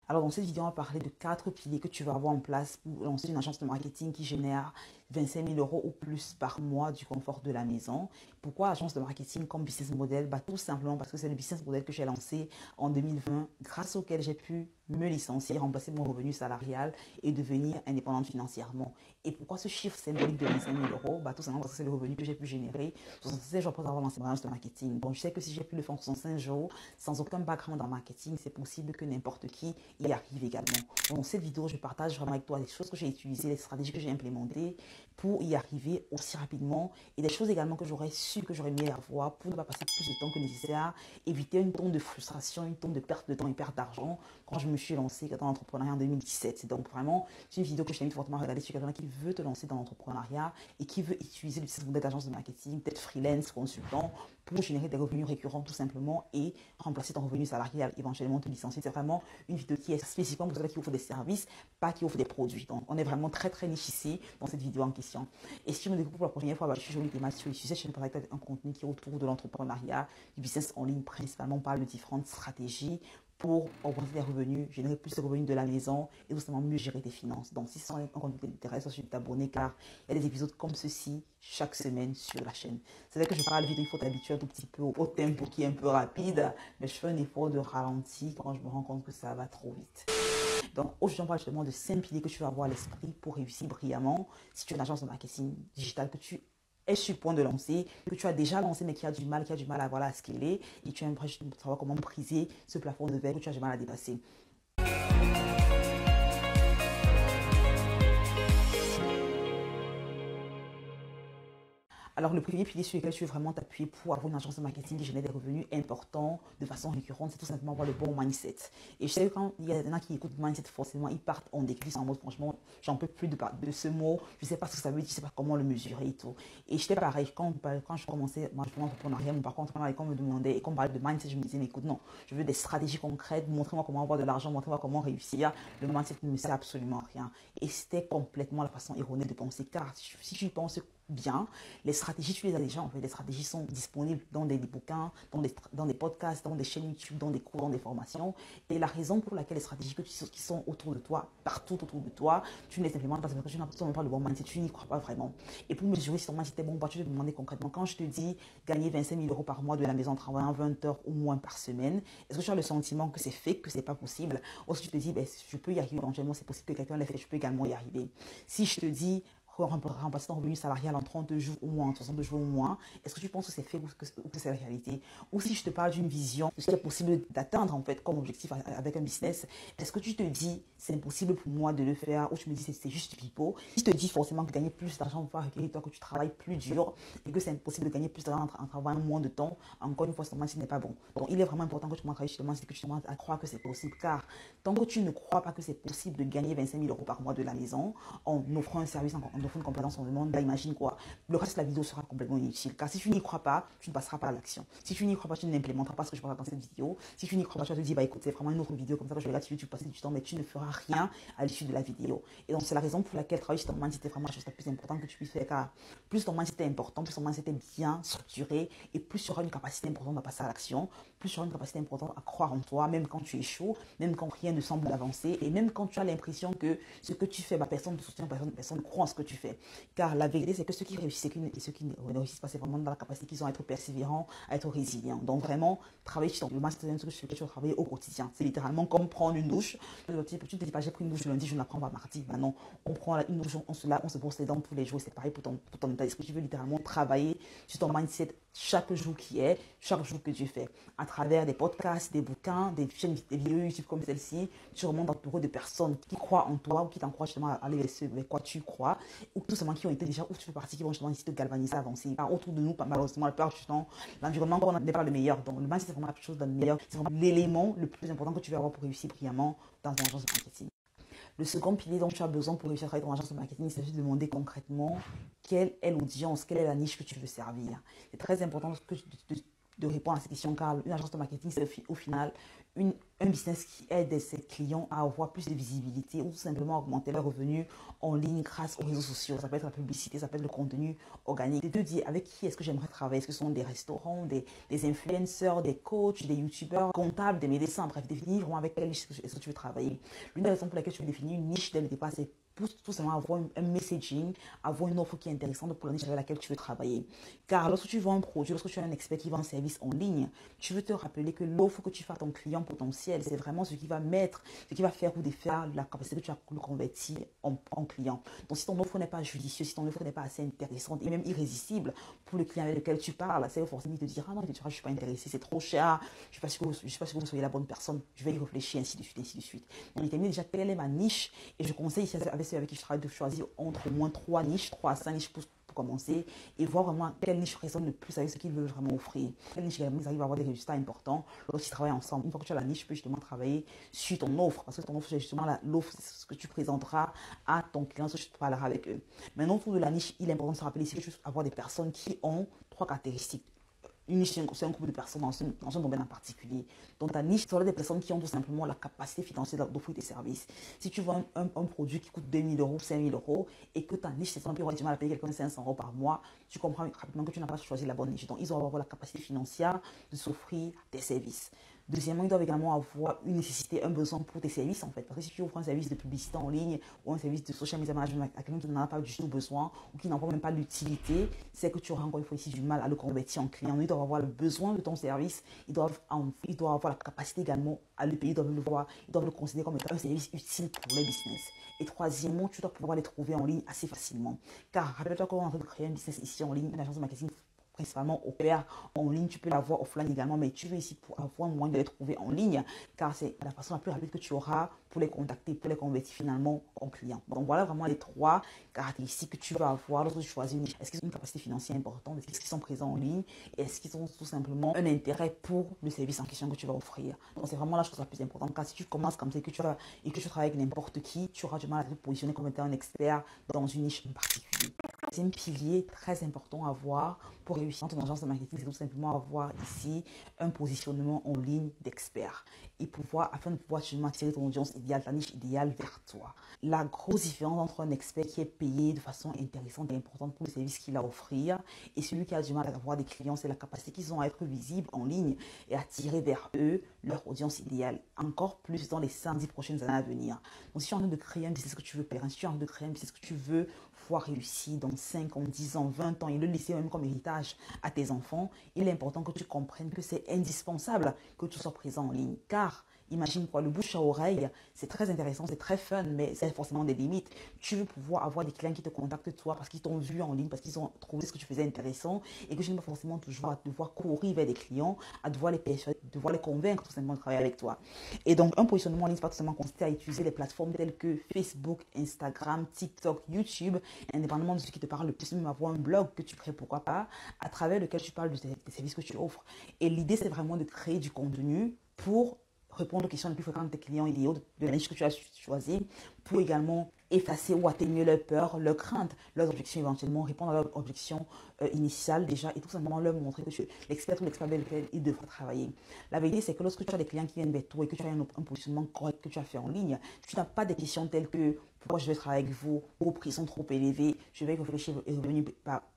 Alors, dans cette vidéo, on va parler de 4 piliers que tu vas avoir en place pour lancer une agence de marketing qui génère 25 000 euros ou plus par mois du confort de la maison. Pourquoi agence de marketing comme business model? Tout simplement parce que c'est le business model que j'ai lancé en 2020, grâce auquel j'ai pu me licencier, remplacer mon revenu salarial et devenir indépendante financièrement. Et pourquoi ce chiffre symbolique de 25 000 euros? Tout simplement parce que c'est le revenu que j'ai pu générer 65 jours après avoir lancé mon agence de marketing. Donc, je sais que si j'ai pu le faire en 65 jours, sans aucun background en marketing, c'est possible que n'importe qui y arrive également. Donc, dans cette vidéo, je partage vraiment avec toi les choses que j'ai utilisées, les stratégies que j'ai implémentées pour y arriver aussi rapidement et des choses également que j'aurais su, que j'aurais aimé avoir pour ne pas passer plus de temps que nécessaire, éviter une tonne de frustration, une tonne de perte de temps et perte d'argent quand je me suis lancée dans l'entrepreneuriat en 2017. Donc vraiment, c'est une vidéo que je t'invite fortement à regarder sur quelqu'un qui veut te lancer dans l'entrepreneuriat et qui veut utiliser le business model d'agence de marketing, peut-être freelance, consultant, pour générer des revenus récurrents tout simplement et remplacer ton revenu salarial, éventuellement te licencier. C'est vraiment une vidéo qui est spécifiquement pour ceux qui offrent des services, pas qui offrent des produits. Donc, on est vraiment très niche ici dans cette vidéo en question. Et si tu me découvres pour la première fois, je suis Jolie Clément sur cette chaîne pour un contenu qui est autour de l'entrepreneuriat, du business en ligne principalement. On parle de différentes stratégies pour augmenter tes revenus, générer plus de revenus de la maison et tout simplement mieux gérer tes finances. Donc, si c'est un contenu qui t'intéresse, je vais t'abonner car il y a des épisodes comme ceci chaque semaine sur la chaîne. C'est vrai que je parle vite, il faut t'habituer un tout petit peu au tempo qui est un peu rapide, mais je fais un effort de ralenti quand je me rends compte que ça va trop vite. Donc, aujourd'hui, on parle justement de 5 piliers que tu vas avoir à l'esprit pour réussir brillamment. Si tu es une agence de marketing digital, que tu es sur le point de lancer, que tu as déjà lancé mais qui a du mal à voilà, à scaler et tu aimerais savoir comment briser ce plafond de verre que tu as du mal à dépasser. Alors, le premier pilier sur lequel tu veux vraiment t'appuyer pour avoir une agence de marketing qui génère des revenus importants de façon récurrente, c'est tout simplement avoir le bon mindset. Et je sais que quand il y a des gens qui écoutent mindset, forcément, ils partent en déclic en mode, franchement, j'en peux plus de ce mot, je ne sais pas ce que ça veut dire, je ne sais pas comment le mesurer et tout. Et j'étais pareil, quand je commençais mon entrepreneuriat, mon parcours entrepreneurial, quand on me demandait, et qu'on me parlait de mindset, je me disais, mais écoute, non, je veux des stratégies concrètes, montrez-moi comment avoir de l'argent, montrez-moi comment réussir. Le mindset ne me sert absolument à rien. Et c'était complètement la façon erronée de penser, car si tu penses bien, les stratégies, tu les as déjà en fait. Les stratégies sont disponibles dans des bouquins, dans des podcasts, dans des chaînes YouTube, dans des cours, dans des formations. Et la raison pour laquelle les stratégies qui sont autour de toi, partout autour de toi, tu ne les implémentes pas parce que tu n'as pas le bon mindset, tu n'y crois pas vraiment. Et pour mesurer si ton mindset est bon, tu te demander concrètement, quand je te dis gagner 25 000 euros par mois de la maison en travaillant 20 heures ou moins par semaine, est-ce que tu as le sentiment que c'est fake, que c'est pas possible? Ou si tu te dis, je peux y arriver éventuellement, c'est possible que quelqu'un l'ait fait, je peux également y arriver. Si je te dis, remplacer ton revenu salarial en 30 jours ou moins, en 60 jours ou moins, est-ce que tu penses que c'est fait ou que c'est la réalité? Ou si je te parle d'une vision, de ce qui est possible d'atteindre en fait comme objectif avec un business, est-ce que tu te dis c'est impossible pour moi de le faire ou tu me dis c'est juste du pipeau? Si je te dis forcément que gagner plus d'argent va requérir toi que tu travailles plus dur et que c'est impossible de gagner plus d'argent en travaillant moins de temps, encore une fois, ce mindset n'est pas bon. Donc il est vraiment important que tu commences à travailler sur le mindset, que tu commences à croire que c'est possible, car tant que tu ne crois pas que c'est possible de gagner 25 000 euros par mois de la maison en offrant un service, en offrant une compétence, on demande, imagine quoi, le reste de la vidéo sera complètement inutile. Car si tu n'y crois pas, tu ne passeras pas à l'action. Si tu n'y crois pas, tu n'implémenteras pas ce que je parle dans cette vidéo. Si tu n'y crois pas, tu vas te dire, écoute, c'est vraiment une autre vidéo comme ça que je regarde sur YouTube, tu passer du temps, mais tu ne feras rien à l'issue de la vidéo. Et donc, c'est la raison pour laquelle travailler sur ton mindset est vraiment la chose la plus importante que tu puisses faire. Car plus ton mindset est important, plus ton mindset est bien structuré et plus tu auras une capacité importante à passer à l'action, plus tu auras une capacité importante à croire en toi, même quand tu es chaud, même quand rien ne semble avancer et même quand tu as l'impression que ce que tu fais, personne ne te soutient, personne ne croit en ce que tu fais. Car la vérité, c'est que ceux qui réussissent et ceux qui ne réussissent pas, c'est vraiment dans la capacité qu'ils ont à être persévérants, à être résilients. Donc vraiment, travailler sur le mindset, c'est un truc sur lequel tu vas travailler au quotidien. C'est littéralement comme prendre une douche. Tu te dis pas, j'ai pris une douche le lundi, je ne la prends pas mardi. Ben non, on prend une douche, on se lave, on se brosse les dents tous les jours. C'est pareil pour ton état d'esprit. Tu veux littéralement travailler sur ton mindset chaque jour chaque jour que tu fais. À travers des podcasts, des bouquins, des chaînes, des vidéos YouTube comme celle-ci, tu remontes entouré de personnes qui croient en toi ou qui t'encouragent justement à aller vers quoi tu crois, ou tout simplement qui ont été déjà où tu fais partie, qui vont justement essayer de galvaniser, avancer. Autour de nous, malheureusement, la plupart du temps, l'environnement n'est pas le meilleur. Donc, le mindset, c'est vraiment la chose de meilleur. C'est vraiment l'élément le plus important que tu vas avoir pour réussir brillamment dans une agence de marketing. Le second pilier dont tu as besoin pour réussir à travailler dans agence de marketing, il s'agit de demander concrètement quelle est l'audience, quelle est la niche que tu veux servir. C'est très important de répondre à cette question car une agence de marketing, c'est au final un business qui aide ses clients à avoir plus de visibilité ou tout simplement augmenter leurs revenus en ligne grâce aux réseaux sociaux. Ça peut être la publicité, ça peut être le contenu organique. Et de dire avec qui est-ce que j'aimerais travailler. Est-ce que ce sont des restaurants, des influenceurs, des coachs, des youtubeurs, comptables, des médecins. Bref, définir vraiment avec quelle niche est-ce que tu veux travailler. L'une des raisons pour laquelle tu veux définir une niche dès le départ, c'est pour tout simplement avoir un messaging, avoir une offre qui est intéressante pour la niche avec laquelle tu veux travailler. Car lorsque tu vends un produit, lorsque tu es un expert qui vend un service en ligne, tu veux te rappeler que l'offre que tu fais à ton client potentiel, c'est vraiment ce qui va mettre, ce qui va faire ou défaire la capacité que tu as de le convertir en client. Donc si ton offre n'est pas judicieuse, si ton offre n'est pas assez intéressante et même irrésistible pour le client avec lequel tu parles, c'est forcément de dire ah non, je ne suis pas intéressé, c'est trop cher, je ne suis pas sûr que vous soyez la bonne personne, je vais y réfléchir, ainsi de suite, ainsi de suite. Donc détermine déjà quelle est ma niche et je conseille avec ceux avec qui je travaille de choisir entre au moins 3 niches, 3 à 5 niches pour commencer et voir vraiment quelle niche résonne le plus avec ce qu'ils veulent vraiment offrir. Quelle niche également ils arrivent à avoir des résultats importants lorsqu'ils travaillent ensemble. Une fois que tu as la niche, tu peux justement travailler sur ton offre parce que ton offre, c'est justement l'offre, c'est ce que tu présenteras à ton client, ce que tu parleras avec eux. Maintenant, autour de la niche, il est important de se rappeler ici que tu veux avoir des personnes qui ont 3 caractéristiques. Une niche, c'est un groupe de personnes dans un domaine en particulier. Donc, ta niche, ce sont des personnes qui ont tout simplement la capacité financière d'offrir des services. Si tu vends un produit qui coûte 2 000 euros, 5 000 euros, et que ta niche, c'est simple, tu vas payer quelqu'un 500 euros par mois, tu comprends rapidement que tu n'as pas choisi la bonne niche. Donc, ils doivent avoir la capacité financière de s'offrir des services. Deuxièmement, ils doivent également avoir une nécessité, un besoin pour tes services en fait. Parce que si tu offres un service de publicité en ligne ou un service de social media management à quelqu'un qui n'en a pas du tout besoin ou qui n'en voit même pas l'utilité, c'est que tu auras encore une fois ici du mal à le convertir en client. Ils doivent avoir le besoin de ton service, ils doivent avoir la capacité également à le payer, ils doivent le voir, ils doivent le considérer comme étant un service utile pour les business. Et troisièmement, tu dois pouvoir les trouver en ligne assez facilement. Car rappelle-toi qu'on est en train de créer un business ici en ligne, une agence de marketing principalement opère en ligne, tu peux l'avoir offline également, mais tu veux ici pour avoir moyen de les trouver en ligne, car c'est la façon la plus rapide que tu auras pour les contacter, pour les convertir finalement en clients. Donc voilà vraiment les 3 caractéristiques que tu vas avoir lorsque tu choisis une niche. Est-ce qu'ils ont une capacité financière importante? Est-ce qu'ils sont présents en ligne? Et est-ce qu'ils ont tout simplement un intérêt pour le service en question que tu vas offrir? Donc c'est vraiment la chose la plus importante, car si tu commences comme ça et que tu travailles avec n'importe qui, tu auras du mal à te positionner comme étant un expert dans une niche en particulier. C'est un pilier très important à avoir pour réussir dans une agence de marketing, c'est tout simplement avoir ici un positionnement en ligne d'expert et afin de pouvoir justement attirer ton audience idéale, ta niche idéale vers toi. La grosse différence entre un expert qui est payé de façon intéressante et importante pour le service qu'il a à offrir et celui qui a du mal à avoir des clients, c'est la capacité qu'ils ont à être visibles en ligne et attirer vers eux leur audience idéale, encore plus dans les 5-10 prochaines années à venir. Donc si tu es en train de créer un business que tu veux perdre, si tu es en train de créer un business que tu veux voir réussir dans 5 ans, 10 ans, 20 ans et le laisser même comme héritage à tes enfants, il est important que tu comprennes que c'est indispensable que tu sois présent en ligne. Car imagine quoi, le bouche à oreille, c'est très intéressant, c'est très fun, mais c'est forcément des limites. Tu veux pouvoir avoir des clients qui te contactent toi parce qu'ils t'ont vu en ligne, parce qu'ils ont trouvé ce que tu faisais intéressant et que tu n'es pas forcément toujours à devoir courir vers des clients, à devoir les persuader, devoir les convaincre tout simplement de travailler avec toi. Et donc, un positionnement en ligne, c'est pas tout simplement consister à utiliser les plateformes telles que Facebook, Instagram, TikTok, YouTube, indépendamment de ce qui te parle le plus, même avoir un blog que tu crées, pourquoi pas, à travers lequel tu parles des services que tu offres. Et l'idée, c'est vraiment de créer du contenu pour répondre aux questions les plus fréquentes de tes clients idéaux de la niche que tu as choisi, pour également effacer ou atténuer leurs peurs, leurs craintes, leurs objections éventuellement, répondre à leurs objections initiales déjà et tout simplement leur montrer que tu es l'expert ou l'expert avec lequel ils devraient travailler. La vérité, c'est que lorsque tu as des clients qui viennent vers toi et que tu as un positionnement correct que tu as fait en ligne, tu n'as pas des questions telles que pourquoi je vais travailler avec vous, vos prix sont trop élevés, je vais réfléchir et revenir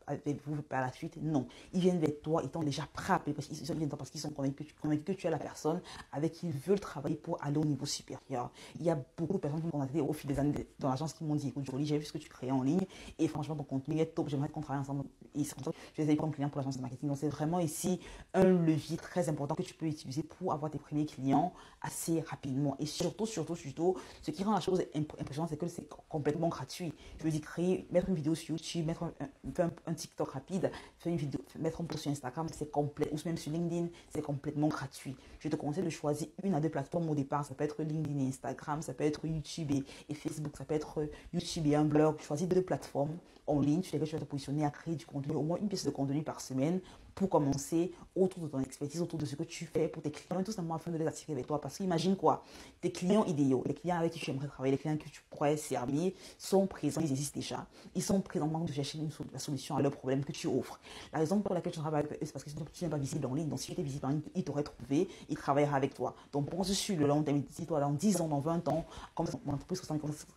avec vous par la suite. Non, ils viennent vers toi, ils t'ont déjà frappé parce qu'ils sont convaincus que tu es la personne avec qui ils veulent travailler pour aller au niveau supérieur. Il y a beaucoup de personnes qui m'ont contacté au fil des années dans l'agence qui m'ont dit, écoute Jolie, j'ai vu ce que tu crées en ligne et franchement ton contenu est top, j'aimerais qu'on travaille ensemble. Et c'est comme ça que je les ai comme clients pour l'agence de marketing. Donc c'est vraiment ici un levier très important que tu peux utiliser pour avoir tes premiers clients assez rapidement. Et surtout, ce qui rend la chose impressionnante, c'est que c'est complètement gratuit. Je veux dire, mettre une vidéo sur YouTube, mettre un TikTok rapide, faire une vidéo, mettre un post sur Instagram, c'est complet, ou même sur LinkedIn, c'est complètement gratuit. Je te conseille de choisir 1 à 2 plateformes au départ. Ça peut être LinkedIn et Instagram, ça peut être YouTube et Facebook, ça peut être YouTube et un blog. Choisis 2 plateformes en ligne sur lesquelles tu vas te positionner à créer du contenu, au moins une pièce de contenu par semaine pour commencer autour de ton expertise, autour de ce que tu fais pour tes clients, tout simplement afin de les attirer vers toi. Parce qu'imagine quoi, tes clients idéaux, les clients avec qui tu aimerais travailler, les clients que tu pourrais servir sont présents, ils existent déjà. Ils sont présents en train de chercher la solution à leurs problèmes que tu offres. La raison pour laquelle tu travailles avec eux, c'est parce que tu n'es pas visible en ligne. Donc si tu étais visible en ligne, ils t'auraient trouvé, ils travailleraient avec toi. Donc pense sur le long terme, dis-toi dans 10 ans, dans 20 ans, comme mon entreprise,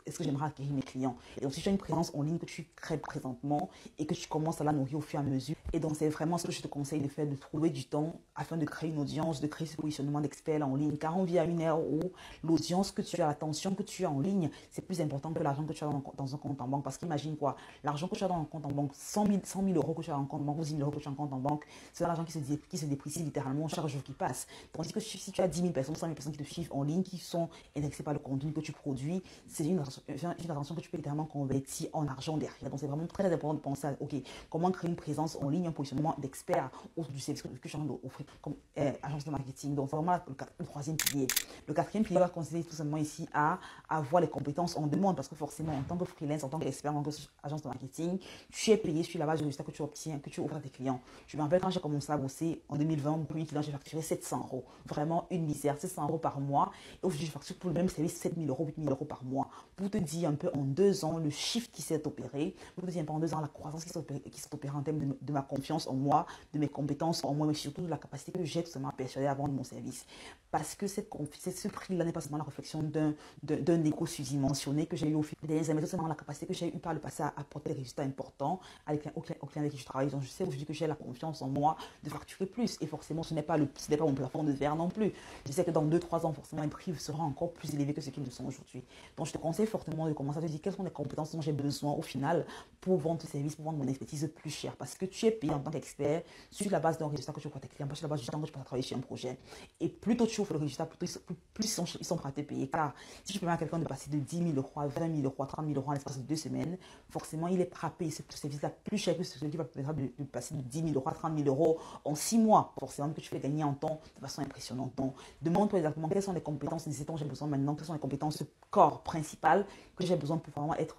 est-ce que j'aimerais acquérir mes clients? Et donc si tu as une présence en ligne que tu crées présentement et que tu commences à la nourrir au fur et à mesure, et donc c'est vraiment ce que je te conseille de faire, de trouver du temps afin de créer une audience, de créer ce positionnement d'expert en ligne. Car on vit à une ère où l'audience que tu as, l'attention que tu as en ligne, c'est plus important que l'argent que tu as dans un compte en banque. Parce qu'imagine quoi, l'argent que tu as dans un compte en banque, 100 000 euros que tu as dans un compte en banque, ou 10 000 euros que tu as en compte en banque, c'est l'argent qui se déprécie littéralement chaque jour qui passe. Tandis que si tu as 10 000 personnes, 100 000 personnes qui te suivent en ligne, qui sont intéressées par le contenu que tu produis, c'est une attention que tu peux littéralement convertir en argent derrière. Donc c'est vraiment très important de penser à, ok, comment créer une présence en ligne, un positionnement d'expert autour du service que je suis en train d'offrir comme agence de marketing. Donc c'est vraiment le troisième pilier. Le quatrième pilier va consister tout simplement ici à avoir les compétences en demande, parce que forcément en tant que freelance, en tant qu'expert, en tant qu'agence de marketing, tu es payé sur la base du résultat que tu obtiens, que tu offres à tes clients. Je me rappelle quand j'ai commencé à bosser en 2020, mon premier client, j'ai facturé 700 euros. Vraiment une misère, 700 euros par mois. Et aujourd'hui, je facture pour le même service 7 000 euros, 8 000 euros par mois. Pour te dire un peu en 2 ans, le shift qui s'est opéré, pour te dire un peu en 2 ans, la croissance qui s'est opérée en termes de ma confiance en moi, de mes compétences en moi, mais surtout de la capacité que j'ai tout simplement à persuader à vendre mon service. Parce que ce prix-là n'est pas seulement la réflexion d'un égo sous-dimensionné que j'ai eu au fil des dernières années, mais tout simplement la capacité que j'ai eu par le passé à apporter des résultats importants aux clients avec qui je travaille. Donc je sais aujourd'hui que j'ai la confiance en moi de facturer plus. Et forcément, ce n'est pas mon plafond de verre non plus. Je sais que dans 2-3 ans, forcément, les prix seront encore plus élevés que ce qu'ils ne sont aujourd'hui. Donc je te conseille fortement de commencer à te dire quelles sont les compétences dont j'ai besoin au final pour vendre ce service, pour vendre mon expertise plus cher. Parce que tu es payé en tant qu'expert sur la base d'un résultat que tu offres à tes clients, pas sur la base du temps que tu passes à travailler sur un projet. Et plus tôt tu offres le résultat, plus ils sont prêts à te payer. Car si tu permets à quelqu'un de passer de 10 000 euros à 20 000 euros à 30 000 euros en l'espace de 2 semaines, forcément, il est prêt à payer ce service-là plus cher que celui qui va permettre de passer de 10 000 euros à 30 000 euros en 6 mois. Forcément, que tu fais gagner en temps de façon impressionnante. Donc, demande-toi exactement quelles sont les compétences dont j'ai besoin maintenant, quelles sont les compétences corps principales que j'ai besoin pour vraiment être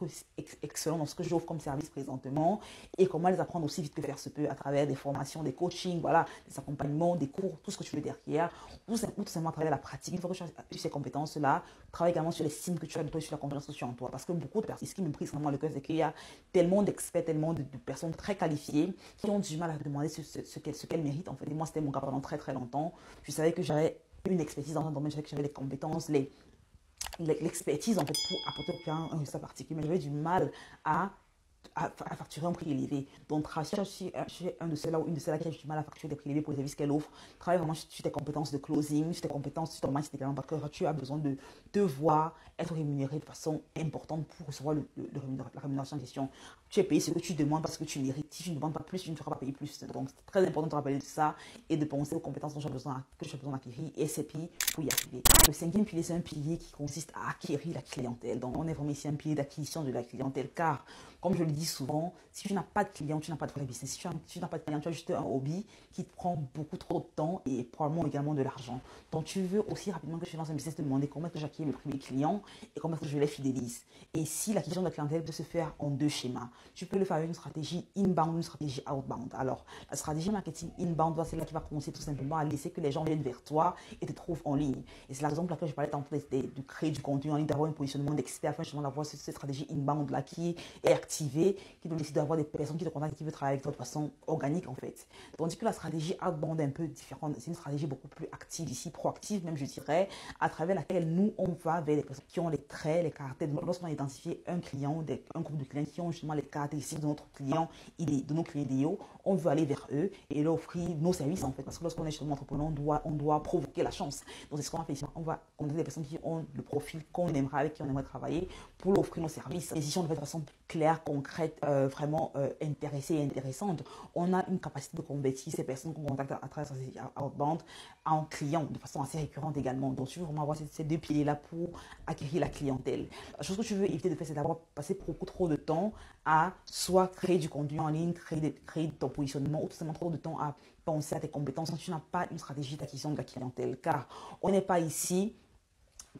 excellent dans ce que j'offre comme service présentement, et comment les apprendre aussi vite que faire se peut à travers des formations, des coachings, voilà, des accompagnements, des cours, tout ce que tu veux derrière, ou tout simplement à travers la pratique. Une fois que tu as eu ces compétences-là, travaille également sur les signes que tu as de toi, sur la confiance que tu as en toi. Parce que beaucoup de personnes, ce qui me brise vraiment le cœur, c'est qu'il y a tellement d'experts, tellement de personnes très qualifiées qui ont du mal à demander ce qu'elles méritent en fait. Et moi, c'était mon cas pendant très très longtemps. Je savais que j'avais une expertise dans un domaine, je savais que j'avais les compétences, l'expertise en fait pour apporter au client un résultat particulier, mais j'avais du mal à facturer un prix élevé. Donc, si un de ceux-là ou une de celles-là qui a du mal à facturer des prix élevés pour les services qu'elle offre, travaille vraiment sur tes compétences de closing, sur tes compétences, sur ton mindset également, parce que tu as besoin de devoir être rémunéré de façon importante pour recevoir la rémunération en question. Tu es payé ce que tu demandes parce que tu mérites. Si tu ne demandes pas plus, tu ne feras pas payer plus. Donc, c'est très important de te rappeler de ça et de penser aux compétences dont tu as besoin d'acquérir et c'est puis pour y arriver. Le cinquième pilier, c'est un pilier qui consiste à acquérir la clientèle. Donc, on est vraiment ici un pilier d'acquisition de la clientèle, car comme je le dis souvent, si tu n'as pas de client, tu n'as pas de vrai business. Si tu n'as pas de client, tu as juste un hobby qui te prend beaucoup trop de temps et probablement également de l'argent. Donc, tu veux aussi rapidement que tu lances un business, te demander comment est-ce que j'acquiers mes premiers clients et comment est-ce que je les fidélise. Et si l'acquisition de la clientèle peut se faire en 2 schémas, tu peux le faire avec une stratégie inbound, une stratégie outbound. Alors, la stratégie marketing inbound, c'est là qui va commencer tout simplement à laisser que les gens viennent vers toi et te trouvent en ligne. Et c'est la raison pour laquelle je parlais tantôt de créer du contenu en ligne, d'avoir un positionnement d'expert, afin justement d'avoir cette stratégie inbound là qui est activée, qui te décide d'avoir des personnes qui te contactent, qui veulent travailler avec toi de façon organique en fait. Tandis que la stratégie outbound est un peu différente. C'est une stratégie beaucoup plus active ici, proactive même je dirais, à travers laquelle nous on va vers les personnes qui ont les traits, les caractères. Lorsqu'on a identifié un client, un groupe de clients qui ont justement les caractéristiques de notre client, de nos clients idéaux, on veut aller vers eux et leur offrir nos services en fait. Parce que lorsqu'on est justement entrepreneur, on doit provoquer la chance. Donc c'est ce qu'on va faire ici. On va contacter des personnes qui ont le profil qu'on aimerait, avec qui on aimerait travailler, pour leur offrir nos services. Et si on le fait de façon claire, concrète, vraiment intéressée et intéressante, on a une capacité de convertir ces personnes qu'on contacte à travers ces outbound en clients de façon assez récurrente également. Donc tu veux vraiment avoir ces 2 piliers-là pour acquérir la clientèle. La chose que tu veux éviter de faire, c'est d'avoir passé beaucoup trop de temps à soit créer du contenu en ligne, créer ton positionnement, ou tout simplement trop de temps à penser à tes compétences quand tu n'as pas une stratégie d'acquisition de la clientèle. Car on n'est pas ici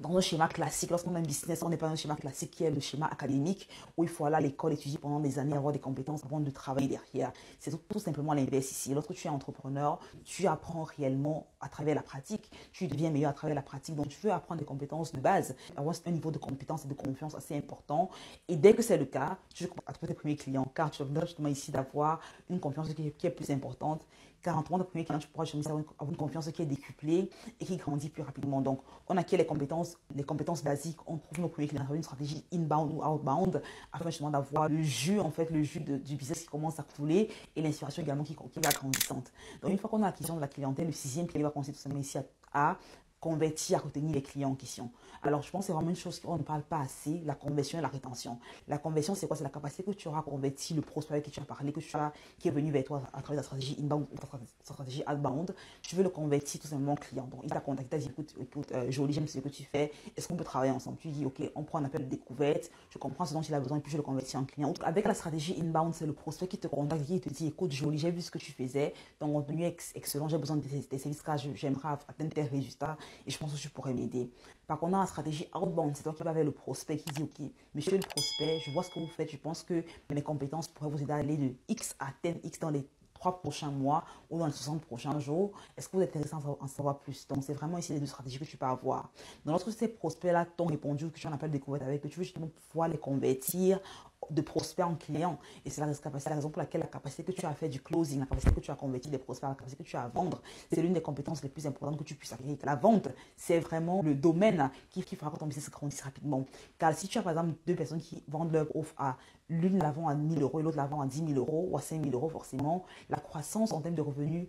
dans un schéma classique. Lorsqu'on a un business, on n'est pas dans un schéma classique qui est le schéma académique où il faut aller à l'école, étudier pendant des années, avoir des compétences avant de travailler derrière. C'est tout simplement l'inverse ici. Lorsque tu es entrepreneur, tu apprends réellement à travers la pratique. Tu deviens meilleur à travers la pratique. Donc, tu veux apprendre des compétences de base, avoir un niveau de compétence et de confiance assez important. Et dès que c'est le cas, tu commences à trouver tes premiers clients car tu as justement ici d'avoir une confiance qui est plus importante. Car en trouvant tes premiers clients, tu pourras avoir une confiance qui est décuplée et qui grandit plus rapidement. Donc, on acquiert les compétences basiques, on trouve nos premiers clients avec une stratégie inbound ou outbound afin justement d'avoir le jus, en fait, le jus du business qui commence à couler et l'inspiration également qui va grandissante. Donc, une fois qu'on a l'acquisition de la clientèle, le sixième pilier va consister tout simplement ici à convertir, à retenir les clients en question. Alors, je pense que c'est vraiment une chose qu'on ne parle pas assez, la conversion et la rétention. La conversion, c'est quoi? C'est la capacité que tu auras à convertir le prospect avec qui tu as parlé, qui est venu vers toi à travers ta stratégie inbound ou ta stratégie outbound. Tu veux le convertir tout simplement en client. Donc, il t'a contacté, il t'a dit, écoute, Jolie, j'aime ce que tu fais. Est-ce qu'on peut travailler ensemble? Tu dis, OK, on prend un appel de découverte, je comprends ce dont il a besoin et puis je le convertis en client. Avec la stratégie inbound, c'est le prospect qui te contacte, qui te dit, écoute, Jolie, j'ai vu ce que tu faisais, ton contenu est excellent, j'ai besoin de tes services car j'aimerais atteindre tes résultats et je pense que tu pourrais m'aider. Par contre, dans la stratégie outbound, c'est toi qui vas vers le prospect qui dit, OK, monsieur le prospect, je vois ce que vous faites, je pense que mes compétences pourraient vous aider à aller de X à 10, X dans les 3 prochains mois ou dans les 60 prochains jours. Est-ce que vous êtes intéressé à en savoir plus? Donc, c'est vraiment ici les deux stratégies que tu peux avoir. Dans lorsque ces prospects-là t'ont répondu, que tu en appelles découverte avec, que tu veux justement pouvoir les convertir de prospects en clients. Et c'est la raison pour laquelle la capacité que tu as à faire du closing, la capacité que tu as à convertir des prospects, la capacité que tu as à vendre, c'est l'une des compétences les plus importantes que tu puisses acquérir. La vente, c'est vraiment le domaine qui fera que ton business grandisse rapidement. Car si tu as par exemple deux personnes qui vendent leur offre à l'une la vend à 1 000 euros et l'autre la vend à 10 000 euros ou à 5 000 euros, forcément, la croissance en termes de revenus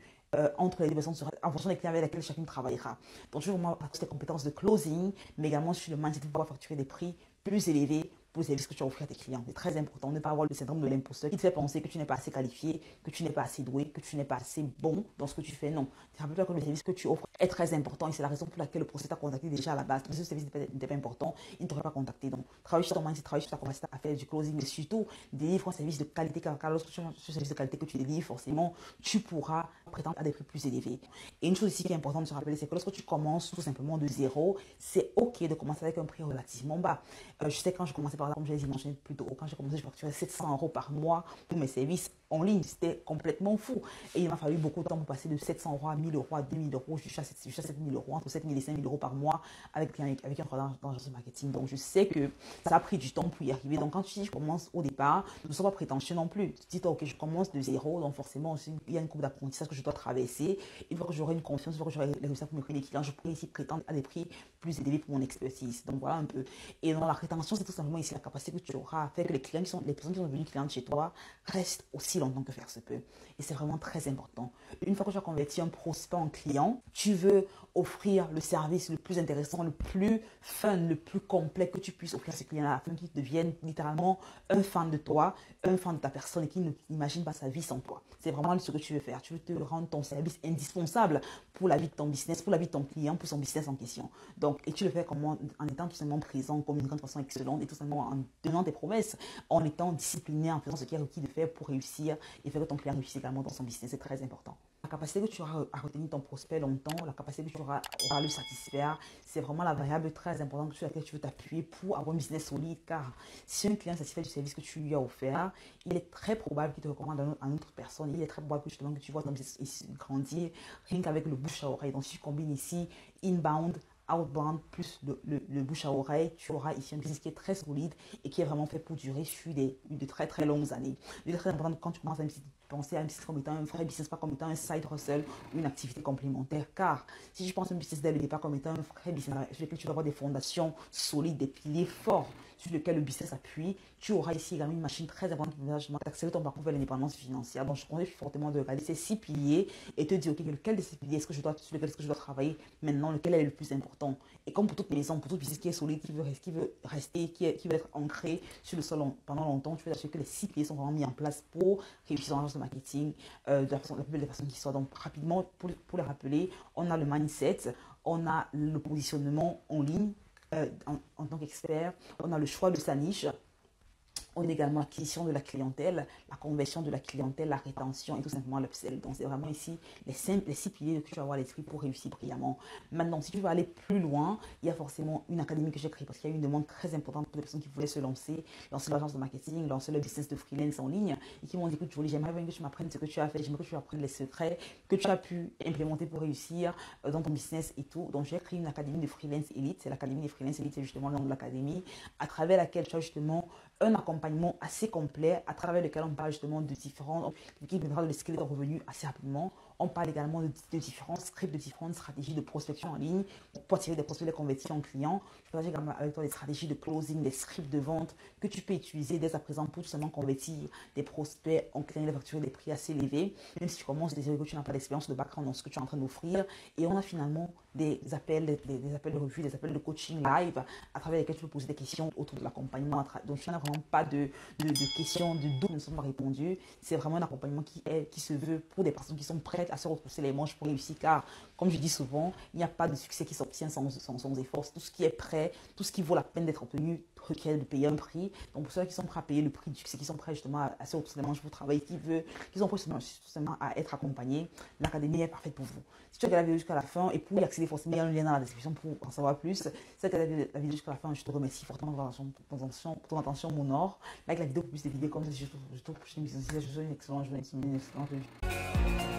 entre les deux personnes sera en fonction des clients avec lesquels chacune travaillera. Donc, je veux vraiment avoir tes compétences de closing, mais également sur le mindset de pouvoir facturer des prix plus élevés pour les services que tu as offert à tes clients. C'est très important de ne pas avoir le syndrome de l'imposteur qui te fait penser que tu n'es pas assez qualifié, que tu n'es pas assez doué, que tu n'es pas assez bon dans ce que tu fais. Non. Rappelle-toi que le service que tu offres est très important et c'est la raison pour laquelle le procès t'a contacté déjà à la base. Si ce service n'était pas important, il ne t'aurait pas contacté. Donc, travaille sur ton mindset, travaille sur ta capacité à faire du closing, mais surtout, délivre un service de qualité car lorsque tu as ce service de qualité que tu délivres, forcément, tu pourras prétendre à des prix plus élevés. Et une chose ici qui est importante de se rappeler, c'est que lorsque tu commences tout simplement de zéro, c'est OK de commencer avec un prix relativement bas. Je sais quand je commençais par exemple, comme je l'ai mentionné plus tôt, quand j'ai commencé, je facturais 700 euros par mois pour mes services en ligne. C'était complètement fou. Et il m'a fallu beaucoup de temps pour passer de 700 euros à 1000 euros, à 2000 euros, jusqu'à 7000 euros, entre 7000 et 5000 euros par mois avec un travail dans l'agence de marketing. Donc, je sais que ça a pris du temps pour y arriver. Donc, quand tu dis je commence au départ, ne sois pas prétentieux non plus. Tu dis, OK, je commence de zéro. Donc, forcément, il y a une courbe d'apprentissage que je dois traverser. Une fois que j'aurai une confiance, une fois que j'aurai les résultats pour mes clients, je pourrai ici prétendre à des prix plus élevés pour mon expertise. Donc, voilà un peu. Et dans la rétention, c'est tout simplement ici la capacité que tu auras à faire que les personnes qui sont devenues clientes chez toi restent aussi longtemps que faire se peut. Et c'est vraiment très important. Une fois que tu as converti un prospect en client, tu veux offrir le service le plus intéressant, le plus fun, le plus complet que tu puisses offrir à ces clients-là afin qu'ils deviennent littéralement un fan de toi, un fan de ta personne et qu'ils n'imaginent pas sa vie sans toi. C'est vraiment ce que tu veux faire. Tu veux te rendre ton service indispensable pour la vie de ton business, pour la vie de ton client, pour son business en question. Donc, et tu le fais comment? En étant tout simplement présent, en communiquant de façon excellente et tout simplement en donnant tes promesses, en étant discipliné, en faisant ce qui est requis de faire pour réussir et faire que ton client réussisse également dans son business. C'est très important. La capacité que tu auras à retenir ton prospect longtemps, la capacité que tu auras à le satisfaire, c'est vraiment la variable très importante sur laquelle tu veux t'appuyer pour avoir un business solide. Car si un client est satisfait du service que tu lui as offert, il est très probable qu'il te recommande à une autre personne. Il est très probable justement que tu vois ton business grandir rien qu'avec le bouche à oreille. Donc, si tu combines ici inbound, outbound plus le bouche à oreille, tu auras ici un business qui est très solide et qui est vraiment fait pour durer sur de très très longues années. Il est très important quand tu commences à penser à un business comme étant un vrai business, pas comme étant un side hustle ou une activité complémentaire. Car si tu penses à un business dès le départ comme étant un vrai business sur lequel tu dois avoir des fondations solides, des piliers forts sur lesquels le business appuie, tu auras ici également une machine très importante qui va accélérer ton parcours vers l'indépendance financière. Donc, je conseille fortement de regarder ces 6 piliers et te dire, OK, lequel de ces piliers sur lequel est-ce que je dois travailler maintenant, lequel est le plus important. Et comme pour toute maison, pour tout business qui est solide, qui veut rester, qui veut être ancré sur le sol pendant longtemps, tu veux assurer que les 6 piliers sont vraiment mis en place pour réussir dans l'agence de marketing de la plus belle des personnes qui soient. Donc, rapidement, pour les rappeler, on a le mindset, on a le positionnement en ligne, en tant qu'expert, on a le choix de sa niche, On a également l'acquisition de la clientèle, la conversion de la clientèle, la rétention et tout simplement l'upsell. Donc, c'est vraiment ici les 6 piliers que tu vas avoir à l'esprit pour réussir brillamment. Maintenant, si tu veux aller plus loin, il y a forcément une académie que j'ai créée parce qu'il y a eu une demande très importante pour les personnes qui voulaient se lancer leur agence de marketing, lancer leur business de freelance en ligne et qui m'ont dit, écoute, Jolie, j'aimerais bien que tu m'apprennes ce que tu as fait, j'aimerais que tu apprennes les secrets que tu as pu implémenter pour réussir dans ton business et tout. Donc, j'ai créé une académie de freelance élite. C'est l'académie des freelance élite, c'est justement le nom de l'académie, à travers laquelle tu as justement un accompagnement assez complet à travers lequel on parle justement de différents, qui permettra de l'escaler ton revenu assez rapidement. On parle également de différents scripts, de différentes stratégies de prospection en ligne pour attirer des prospects, les convertir en clients. Je partage également avec toi des stratégies de closing, des scripts de vente que tu peux utiliser dès à présent pour tout simplement convertir des prospects en clients et les facturer des prix assez élevés. Même si tu commences des que tu n'as pas d'expérience de background dans ce que tu es en train d'offrir. Et on a finalement des appels, des appels de revue, des appels de coaching live à travers lesquels tu peux poser des questions autour de l'accompagnement. Donc, tu n'as vraiment pas de questions, de doutes qui ne sont pas répondues. C'est vraiment un accompagnement qui se veut pour des personnes qui sont prêtes à se retrousser les manches pour réussir. Car, comme je dis souvent, il n'y a pas de succès qui s'obtient sans effort. Tout ce qui est prêt, tout ce qui vaut la peine d'être obtenu requiert de payer un prix. Donc, pour ceux qui sont prêts à payer le prix du succès, qui sont prêts justement à se retrousser les manches pour travailler, qui sont prêts justement à être accompagnés, l'académie est parfaite pour vous. Si tu as regardé la vidéo jusqu'à la fin, et pour y accéder forcément, il y a un lien dans la description pour en savoir plus. Si tu as regardé la vidéo jusqu'à la fin, je te remercie fortement pour ton attention, mon or. Like la vidéo pour plus de vidéos comme ça. Je te souhaite une excellente journée, une excellente vue.